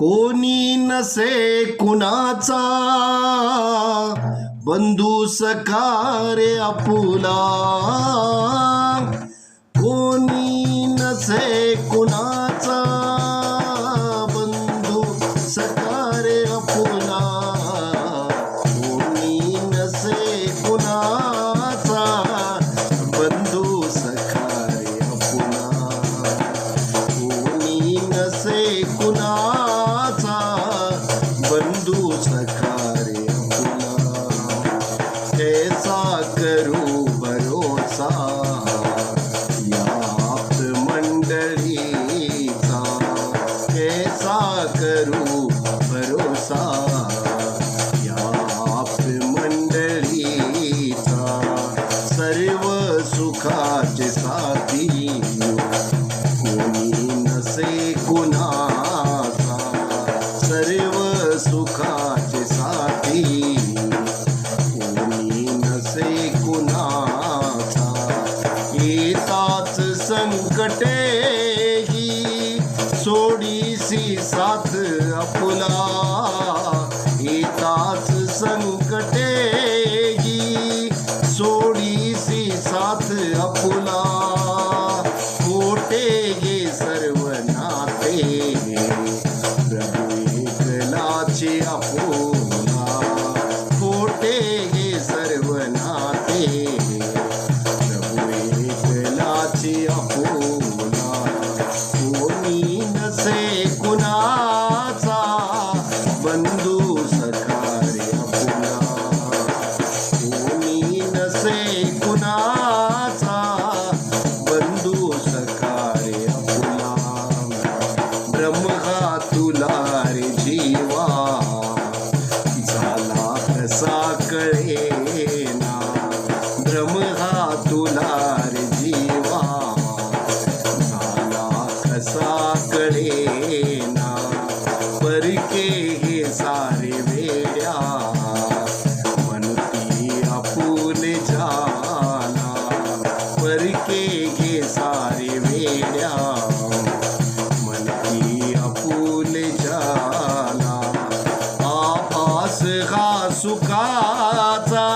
कोणी नसे कुणाचा बंधू सखा रे आपुला, कोणी नसे कुणाचा बंधू सखा रे आपुला, कोणी नसे कुणाचा बंधू सखा रे आपुला, कोणी नसे कुणाचा बंधू सखा रे आपुला, कैसा करू भरोसा या आप्त मंडळीचा, कैसा करू भरोसा या आप्त मंडळीचा, सर्व सुखाचे साथी कोणी नसे कुणाचा, सर्व सुखाचे साथी कोणी नसे कुणाचा, येताच संकटे ही सोडीसी साथ आपुला, येताच संकटे ही सोडीसी साथ आपुला, खोटे हे सर्व नाते प्रभू एकलाचे आपुला, खोटे हे सर्व नाते प्रभू एकलाचे आपुला, कोणी नसे कुणाचा बंधू सखा रे आपुला, कोणी नसे कुणाचा बंधू सखा रे आपुला, ब्रह्म हा तुला रे जीवा झाला कसा कळेना, ब्रह्म हा तुला रे जीवा झाला कसा कळेना, परके हे सारे वेड्या म्हणती आपुले झाला, परके हे सारे वेड्या म्हणती आपुले झाला, आभास हा सुखाचा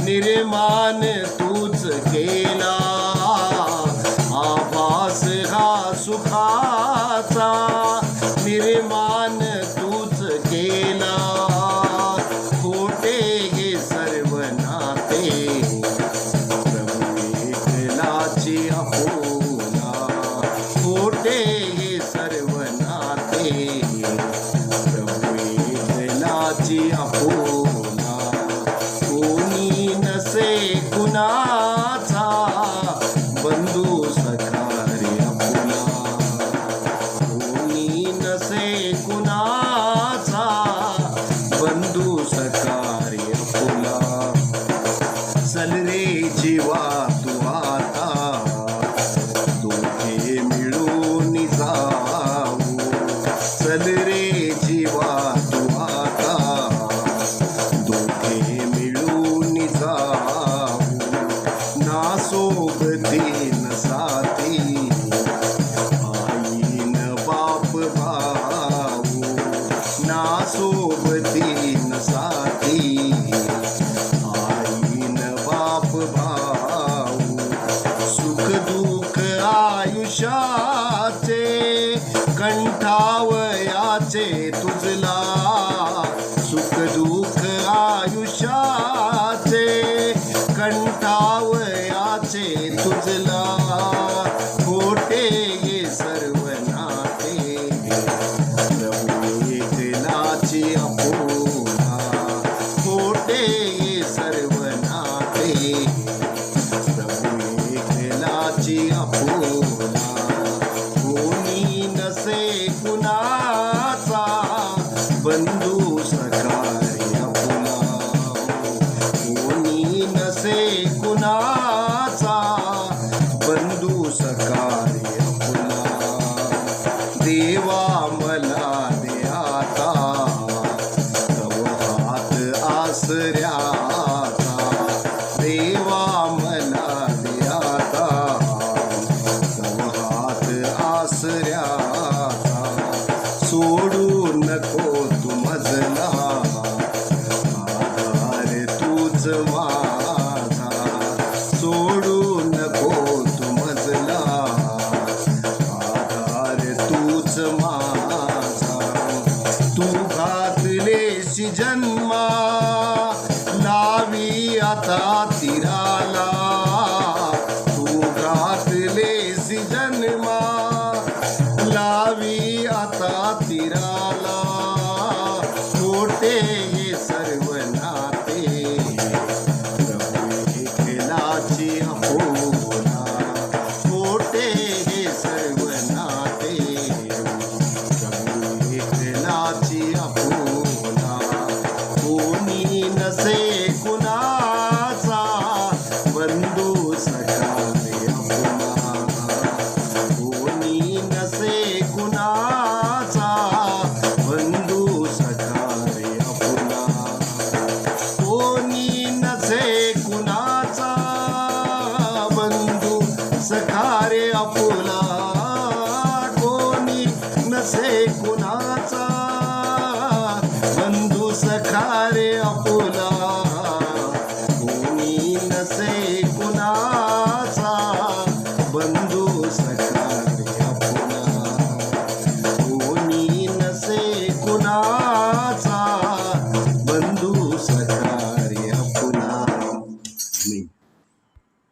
निर्माण तूच केला, आभास हा सुखाचा निर्माण तूच केला, खोटे हे सर्व नाते प्रभू एकलाचे आपुला, खोटे हे सर्व नाते प्रभू एकलाचे आपुला, कोणी नसे कुणाचा बंधू सखा रे आपुला, कोणी नसे कुणाचा बंधू सखा रे आपुला, चल रे जीवा तू आता दोघे मिळून जाऊ, चल रे जीवा तू आता दोघे मिळून जाऊ, ना सोबती न साथी आई न बाप भाऊ, ना सोबती न साथी आई न बाप भाऊ, सुख दुःख आयुष्याचे कंठावयाचे तुझला, सुख दुःख आयुष्याचे कंठावयाचे तुझला, खोटे हे सर्व नाते प्रभू एकलाचे आपुला, खोटे हे सर्व नाते प्रभू एकलाचे आपुला, कोणी नसे कुणाचा बंधू सखा रे आपुला, कोणी नसे कुणाचा बंधू सखा रे आपुला, देवा मला दे आता तव हात आसऱ्याचा, देवा मला दे आता तव हात आसऱ्याचा, सोडू नको तू मजला आधार तूच माझा सोडू नको तू मजला आधार तूच माझा तू घातलेशी जन्मा लावी आता तीराला तू घातलेशी जन्मा लावी आता तीराला छोटे हे सर्व नाते विठ्ठलाची अपोला छोटे हे सर्व नाते विठ्ठलाची अपोला कोणी नसे कुणाचा बंधू सखा रे अपुला कोणी नसे कुणाचा बंधू सखा रे अपुला कोणी नसे कुणाचा बंधू सखा रे अपुला कोणी नसे कुणाचा बंधू सखा रे अपुला